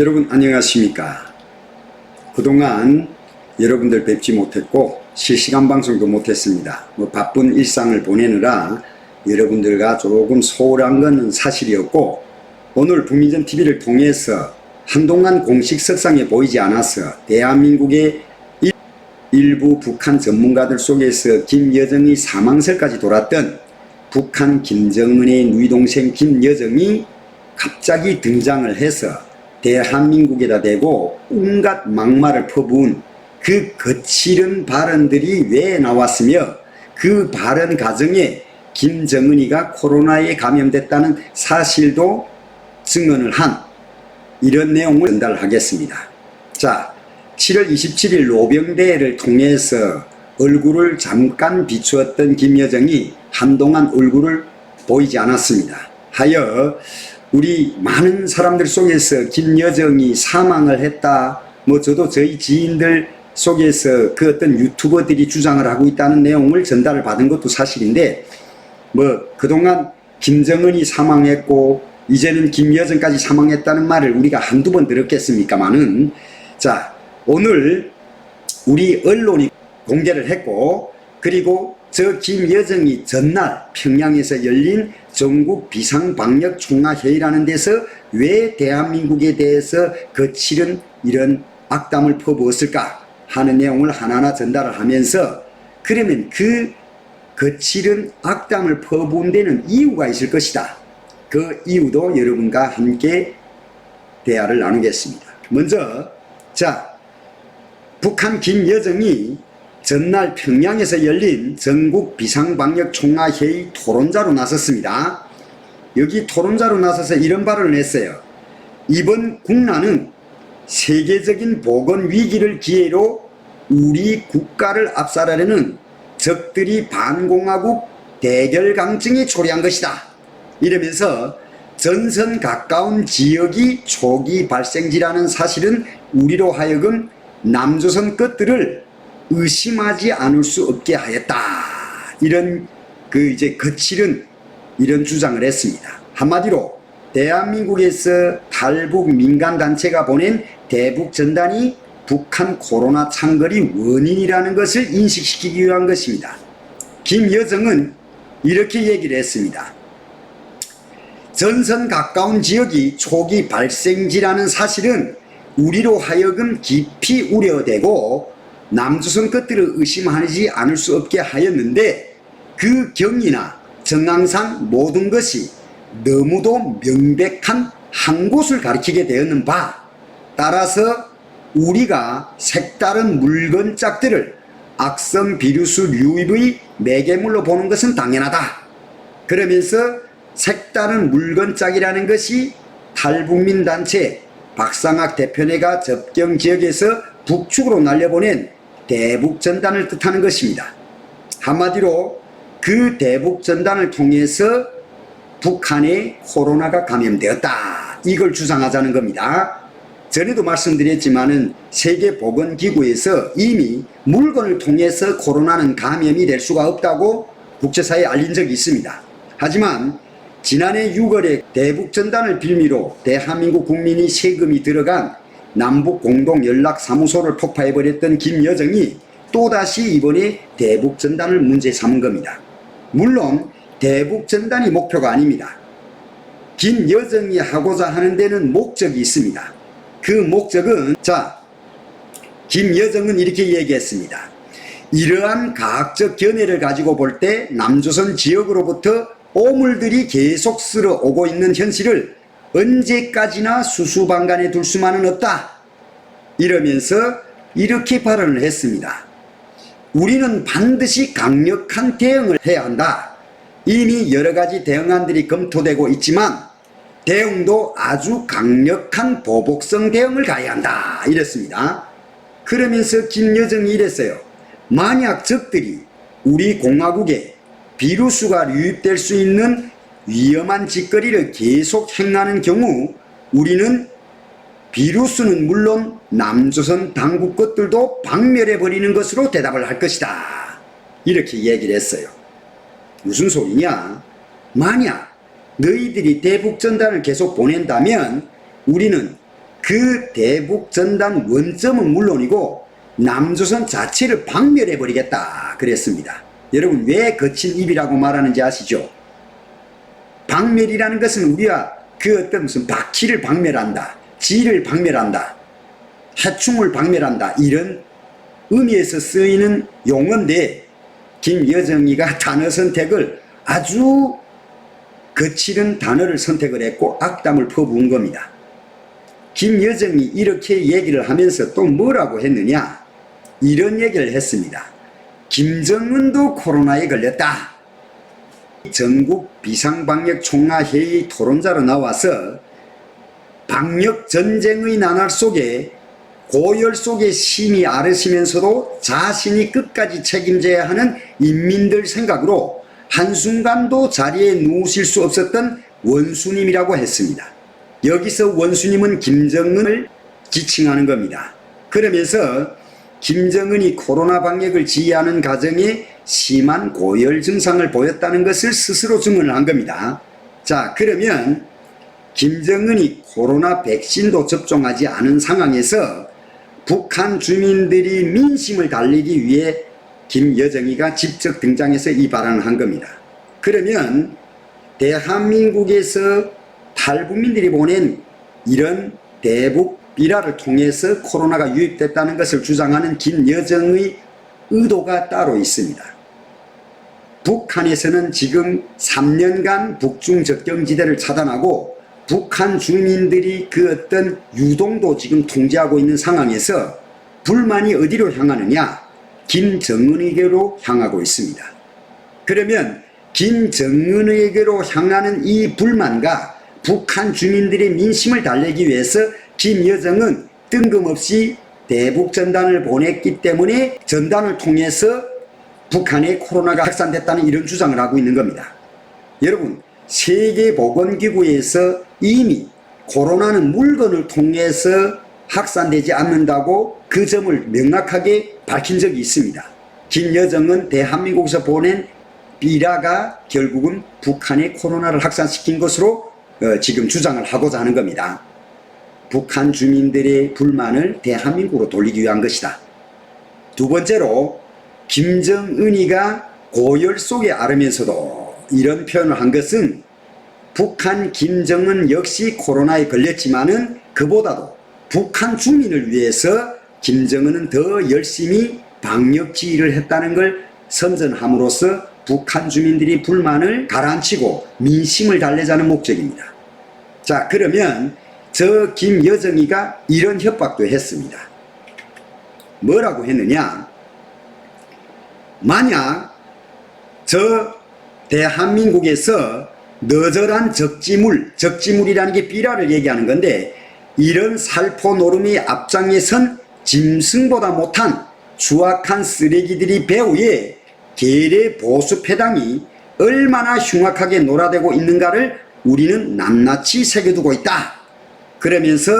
여러분 안녕하십니까. 그동안 여러분들 뵙지 못했고 실시간 방송도 못했습니다. 바쁜 일상을 보내느라 여러분들과 조금 소홀한 건 사실이었고, 오늘 북민전TV를 통해서 한동안 공식 석상에 보이지 않아서 대한민국의 일부 북한 전문가들 속에서 김여정의 사망설까지 돌았던 북한 김정은의 누이동생 김여정이 갑자기 등장을 해서 대한민국에다 대고 온갖 막말을 퍼부은 그 거칠은 발언들이 왜 나왔으며, 그 발언 과정에 김정은이가 코로나에 감염됐다는 사실도 증언을 한 이런 내용을 전달하겠습니다. 자, 7월 27일 노병대를 통해서 얼굴을 잠깐 비추었던 김여정이 한동안 얼굴을 보이지 않았습니다. 하여 우리 많은 사람들 속에서 김여정이 사망을 했다, 저도 저희 지인들 속에서 그 어떤 유튜버들이 주장을 하고 있다는 내용을 전달을 받은 것도 사실인데, 그동안 김정은이 사망했고 이제는 김여정까지 사망했다는 말을 우리가 한두 번 들었겠습니까마는, 자, 오늘 우리 언론이 공개를 했고, 그리고 저 김여정이 전날 평양에서 열린 전국 비상방역총괄회의라는 데서 왜 대한민국에 대해서 거칠은 이런 악담을 퍼부었을까 하는 내용을 하나하나 전달을 하면서, 그러면 그 거칠은 악담을 퍼부은 데는 이유가 있을 것이다. 그 이유도 여러분과 함께 대화를 나누겠습니다. 먼저, 자, 북한 김여정이 전날 평양에서 열린 전국 비상방역총괄회의 토론자로 나섰습니다. 여기 토론자로 나서서 이런 발언을 했어요. 이번 국난은 세계적인 보건 위기를 기회로 우리 국가를 압살하려는 적들이 반공화국 대결강증이 초래한 것이다. 이러면서 전선 가까운 지역이 초기 발생지라는 사실은 우리로 하여금 남조선 것들을 의심하지 않을 수 없게 하였다. 이런 거칠은 이런 주장을 했습니다. 한마디로 대한민국에서 탈북 민간단체가 보낸 대북전단이 북한 코로나 창궐이 원인이라는 것을 인식시키기 위한 것입니다. 김여정은 이렇게 얘기를 했습니다. 전선 가까운 지역이 초기 발생지라는 사실은 우리로 하여금 깊이 우려되고 남조선 것들을 의심하지 않을 수 없게 하였는데, 그 경위나 정황상 모든 것이 너무도 명백한 한 곳을 가리키게 되었는 바, 따라서 우리가 색다른 물건짝들을 악성 비루스 유입의 매개물로 보는 것은 당연하다. 그러면서 색다른 물건짝이라는 것이 탈북민 단체 박상학 대표네가 접경 지역에서 북측으로 날려보낸 대북전단을 뜻하는 것입니다. 한마디로 그 대북전단을 통해서 북한에 코로나가 감염되었다, 이걸 주장하자는 겁니다. 전에도 말씀드렸지만은 세계보건기구에서 이미 물건을 통해서 코로나는 감염이 될 수가 없다고 국제사회에 알린 적이 있습니다. 하지만 지난해 6월에 대북전단을 빌미로 대한민국 국민이 세금이 들어간 남북공동연락사무소를 폭파해버렸던 김여정이 또다시 이번에 대북전단을 문제 삼은 겁니다. 물론 대북전단이 목표가 아닙니다. 김여정이 하고자 하는 데는 목적이 있습니다. 그 목적은, 자, 김여정은 이렇게 얘기했습니다. 이러한 과학적 견해를 가지고 볼 때 남조선 지역으로부터 오물들이 계속 쓸어오고 있는 현실을 언제까지나 수수방관에 둘 수만은 없다. 이러면서 이렇게 발언을 했습니다. 우리는 반드시 강력한 대응을 해야 한다. 이미 여러 가지 대응안들이 검토되고 있지만 대응도 아주 강력한 보복성 대응을 가해야 한다. 이랬습니다. 그러면서 김여정이 이랬어요. 만약 적들이 우리 공화국에 비루스가 유입될 수 있는 위험한 짓거리를 계속 행하는 경우 우리는 비루스는 물론 남조선 당국 것들도 박멸해버리는 것으로 대답을 할 것이다. 이렇게 얘기를 했어요. 무슨 소리냐? 만약 너희들이 대북전단을 계속 보낸다면 우리는 그 대북전단 원점은 물론이고 남조선 자체를 박멸해버리겠다 그랬습니다. 여러분, 왜 거친 입이라고 말하는지 아시죠? 박멸이라는 것은 우리가 그 어떤 무슨 바퀴를 박멸한다, 지를 박멸한다, 해충을 박멸한다, 이런 의미에서 쓰이는 용어인데, 김여정이가 단어 선택을 아주 거칠은 단어를 선택을 했고 악담을 퍼부은 겁니다. 김여정이 이렇게 얘기를 하면서 또 뭐라고 했느냐, 이런 얘기를 했습니다. 김정은도 코로나에 걸렸다. 전국 비상방역 총괄회의 토론자로 나와서 방역전쟁의 나날 속에 고열 속에 심히 앓으시면서도 자신이 끝까지 책임져야 하는 인민들 생각으로 한순간도 자리에 누우실 수 없었던 원수님이라고 했습니다. 여기서 원수님은 김정은을 지칭하는 겁니다. 그러면서 김정은이 코로나 방역을 지휘하는 과정에 심한 고열 증상을 보였다는 것을 스스로 증언을 한 겁니다. 자, 그러면 김정은이 코로나 백신도 접종하지 않은 상황에서 북한 주민들이 민심을 달리기 위해 김여정이가 직접 등장해서 이 발언을 한 겁니다. 그러면 대한민국에서 탈북민들이 보낸 이런 대북 비라를 통해서 코로나가 유입됐다는 것을 주장하는 김여정의 의도가 따로 있습니다. 북한에서는 지금 3년간 북중 접경지대를 차단하고 북한 주민들이 그 어떤 유동도 지금 통제하고 있는 상황에서 불만이 어디로 향하느냐? 김정은에게로 향하고 있습니다. 그러면 김정은에게로 향하는 이 불만과 북한 주민들의 민심을 달래기 위해서 김여정은 뜬금없이 대북전단을 보냈기 때문에 전단을 통해서 북한에 코로나가 확산됐다는 이런 주장을 하고 있는 겁니다. 여러분, 세계보건기구에서 이미 코로나는 물건을 통해서 확산되지 않는다고 그 점을 명확하게 밝힌 적이 있습니다. 김여정은 대한민국에서 보낸 비라가 결국은 북한의 코로나를 확산시킨 것으로 지금 주장을 하고자 하는 겁니다. 북한 주민들의 불만을 대한민국으로 돌리기 위한 것이다. 두 번째로 김정은이가 고열 속에 앓으면서도 이런 표현을 한 것은 북한 김정은 역시 코로나에 걸렸지만은 그보다도 북한 주민을 위해서 김정은은 더 열심히 방역 지휘를 했다는 걸 선전함으로써 북한 주민들이 불만을 가라앉히고 민심을 달래자는 목적입니다. 자, 그러면 저 김여정이가 이런 협박도 했습니다. 뭐라고 했느냐? 만약 저 대한민국에서 너절한 적지물이라는 게 비라를 얘기하는 건데, 이런 살포 노름의 앞장에 선 짐승보다 못한 추악한 쓰레기들이 배후에 계례 보수 패당이 얼마나 흉악하게 놀아대고 있는가를 우리는 낱낱이 새겨두고 있다. 그러면서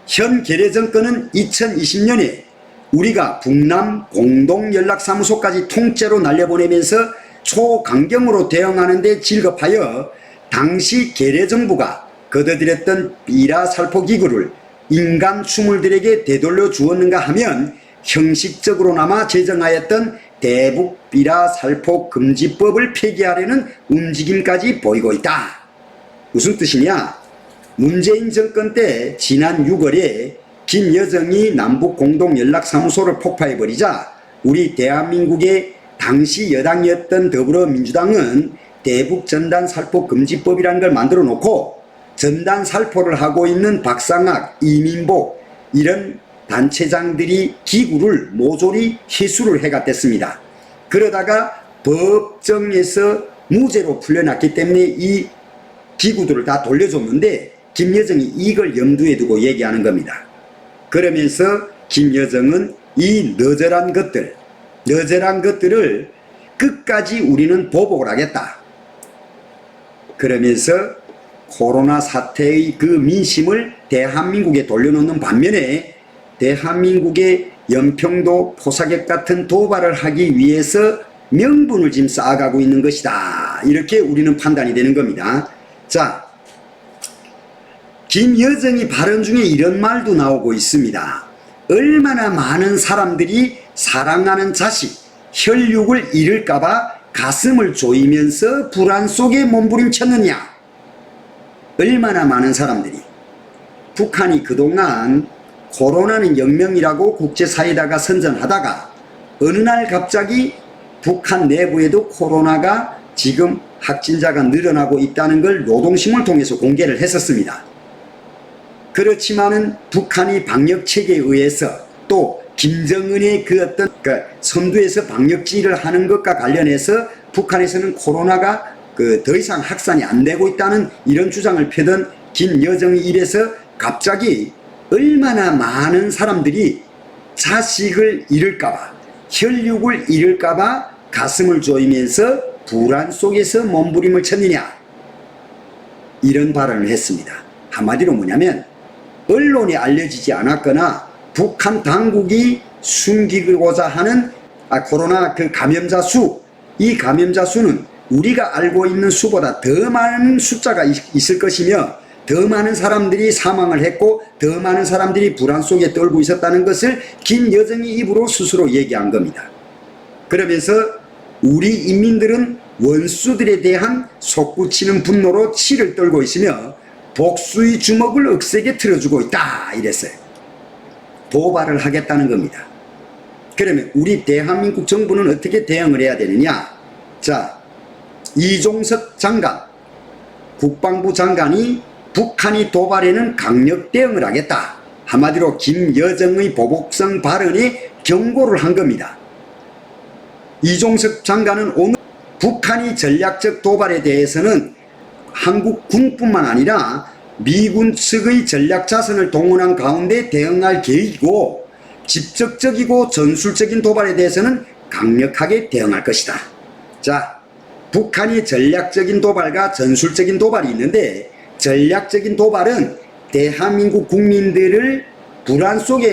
현 계례 정권은 2020년에 우리가 북남 공동연락사무소까지 통째로 날려보내면서 초강경으로 대응하는 데 질겁하여 당시 계례 정부가 거둬들였던 비라 살포 기구를 인간 추물들에게 되돌려 주었는가 하면 형식적으로나마 제정하였던 대북 비라 살포 금지법을 폐기하려는 움직임까지 보이고 있다. 무슨 뜻이냐? 문재인 정권 때 지난 6월에 김여정이 남북공동연락사무소를 폭파해버리자 우리 대한민국의 당시 여당이었던 더불어민주당은 대북전단 살포 금지법이라는 걸 만들어 놓고 전단 살포를 하고 있는 박상학, 이민복 이런 단체장들이 기구를 모조리 회수를 해갔댔습니다. 그러다가 법정에서 무죄로 풀려났기 때문에 이 기구들을 다 돌려줬는데 김여정이 이걸 염두에 두고 얘기하는 겁니다. 그러면서 김여정은 이 너절한 것들을 끝까지 우리는 보복을 하겠다. 그러면서 코로나 사태의 그 민심을 대한민국에 돌려놓는 반면에 대한민국의 연평도 포사객 같은 도발을 하기 위해서 명분을 지금 쌓아가고 있는 것이다. 이렇게 우리는 판단이 되는 겁니다. 자, 김여정이 발언 중에 이런 말도 나오고 있습니다. 얼마나 많은 사람들이 사랑하는 자식, 혈육을 잃을까봐 가슴을 조이면서 불안 속에 몸부림쳤느냐. 얼마나 많은 사람들이. 북한이 그동안 코로나는 혁명이라고 국제사회에다가 선전하다가 어느 날 갑자기 북한 내부에도 코로나가 지금 확진자가 늘어나고 있다는 걸 노동신문을 통해서 공개를 했었습니다. 그렇지만은 북한이 방역체계에 의해서 또 김정은의 그 어떤 선두에서 방역지휘를 하는 것과 관련해서 북한에서는 코로나가 더 이상 확산이 안 되고 있다는 이런 주장을 펴던 김여정의 입에서 갑자기 얼마나 많은 사람들이 자식을 잃을까봐, 혈육을 잃을까봐 가슴을 조이면서 불안 속에서 몸부림을 쳤느냐, 이런 발언을 했습니다. 한마디로 뭐냐면 언론에 알려지지 않았거나 북한 당국이 숨기고자 하는 코로나 그 감염자 수, 이 감염자 수는 우리가 알고 있는 수보다 더 많은 숫자가 있을 것이며 더 많은 사람들이 사망을 했고 더 많은 사람들이 불안 속에 떨고 있었다는 것을 김여정이 입으로 스스로 얘기한 겁니다. 그러면서 우리 인민들은 원수들에 대한 솟구치는 분노로 치를 떨고 있으며 복수의 주먹을 억세게 틀어주고 있다, 이랬어요. 도발을 하겠다는 겁니다. 그러면 우리 대한민국 정부는 어떻게 대응을 해야 되느냐. 자, 이종석 장관, 국방부 장관이 북한이 도발에는 강력 대응을 하겠다. 한마디로 김여정의 보복성 발언에 경고를 한 겁니다. 이종석 장관은 오늘 북한이 전략적 도발에 대해서는 한국 군뿐만 아니라 미군 측의 전략 자산을 동원한 가운데 대응할 계획이고 직접적이고 전술적인 도발에 대해서는 강력하게 대응할 것이다. 자, 북한이 전략적인 도발과 전술적인 도발이 있는데 전략적인 도발은 대한민국 국민들을 불안 속에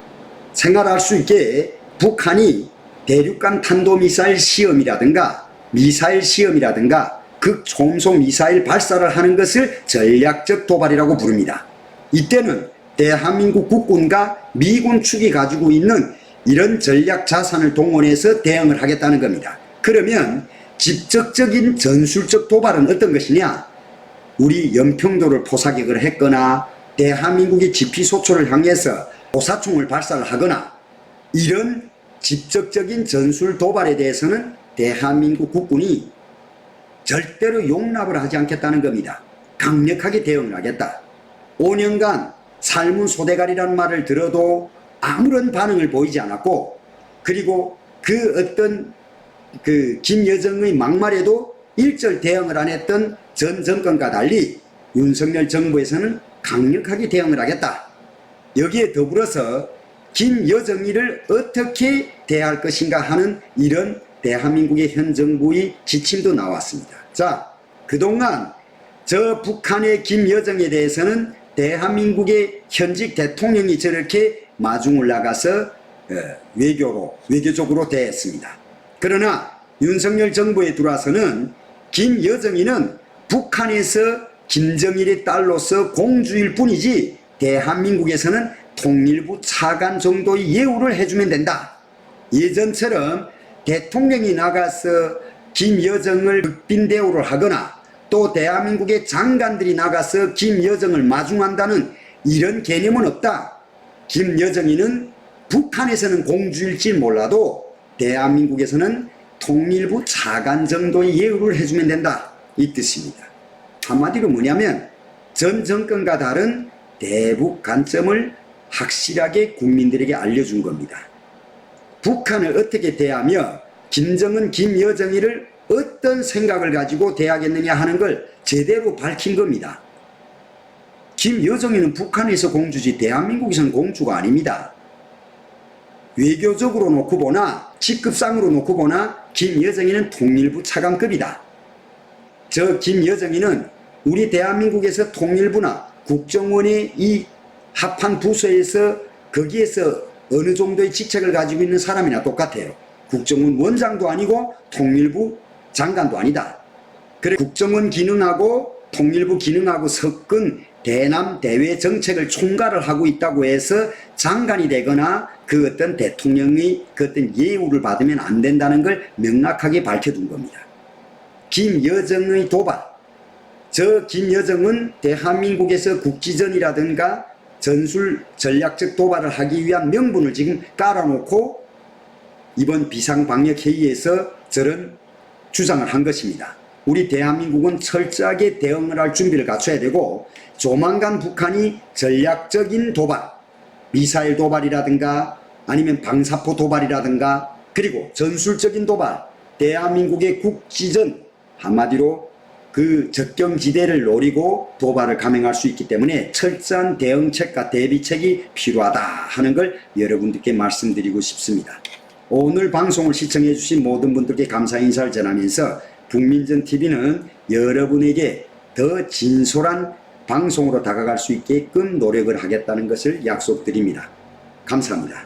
생활할 수 있게 북한이 대륙간 탄도미사일 시험이라든가 미사일 시험이라든가 극초음속 미사일 발사를 하는 것을 전략적 도발이라고 부릅니다. 이때는 대한민국 국군과 미군 측이 가지고 있는 이런 전략 자산을 동원해서 대응을 하겠다는 겁니다. 그러면 직접적인 전술적 도발은 어떤 것이냐? 우리 연평도를 포사격을 했거나 대한민국의 지피소초를 향해서 도사총을 발사를 하거나 이런 직접적인 전술 도발에 대해서는 대한민국 국군이 절대로 용납을 하지 않겠다는 겁니다. 강력하게 대응을 하겠다. 5년간 삶은 소대가리라는 말을 들어도 아무런 반응을 보이지 않았고 그리고 그 어떤 김여정의 막말에도 일절 대응을 안 했던 전 정권과 달리 윤석열 정부에서는 강력하게 대응을 하겠다. 여기에 더불어서 김여정이를 어떻게 대할 것인가 하는 이런 대한민국의 현 정부의 지침도 나왔습니다. 자, 그동안 저 북한의 김여정에 대해서는 대한민국의 현직 대통령이 저렇게 마중을 나가서 외교적으로 대했습니다. 그러나 윤석열 정부에 들어와서는 김여정이는 북한에서 김정일의 딸로서 공주일 뿐이지 대한민국에서는 통일부 차관 정도의 예우를 해주면 된다. 예전처럼 대통령이 나가서 김여정을 극빈 대우를 하거나 또 대한민국의 장관들이 나가서 김여정을 마중한다는 이런 개념은 없다. 김여정이는 북한에서는 공주일지 몰라도 대한민국에서는 통일부 차관 정도의 예우를 해주면 된다, 이 뜻입니다. 한마디로 뭐냐면 전 정권과 다른 대북 관점을 확실하게 국민들에게 알려준 겁니다. 북한을 어떻게 대하며 김정은, 김여정이를 어떤 생각을 가지고 대하겠느냐 하는 걸 제대로 밝힌 겁니다. 김여정이는 북한에서 공주지 대한민국에서는 공주가 아닙니다. 외교적으로 놓고 보나 직급상으로 놓고 보나 김여정이는 통일부 차관급이다. 저 김여정이는 우리 대한민국에서 통일부나 국정원의 이 합한 부서에서 거기에서 어느 정도의 직책을 가지고 있는 사람이나 똑같아요. 국정원 원장도 아니고 통일부 장관도 아니다. 그래 국정원 기능하고 통일부 기능하고 섞은 대남 대외 정책을 총괄을 하고 있다고 해서 장관이 되거나 그 어떤 대통령의 그 어떤 예우를 받으면 안 된다는 걸 명확하게 밝혀둔 겁니다. 김여정의 도발. 저 김여정은 대한민국에서 국지전이라든가 전술 전략적 도발을 하기 위한 명분을 지금 깔아놓고 이번 비상방역회의에서 저런 주장을 한 것입니다. 우리 대한민국은 철저하게 대응을 할 준비를 갖춰야 되고 조만간 북한이 전략적인 도발, 미사일 도발이라든가 아니면 방사포 도발이라든가 그리고 전술적인 도발, 대한민국의 국지전 한마디로 그 접경지대를 노리고 도발을 감행할 수 있기 때문에 철저한 대응책과 대비책이 필요하다 하는 걸 여러분들께 말씀드리고 싶습니다. 오늘 방송을 시청해 주신 모든 분들께 감사 인사를 전하면서 북민전TV는 여러분에게 더 진솔한 방송으로 다가갈 수 있게끔 노력을 하겠다는 것을 약속드립니다. 감사합니다.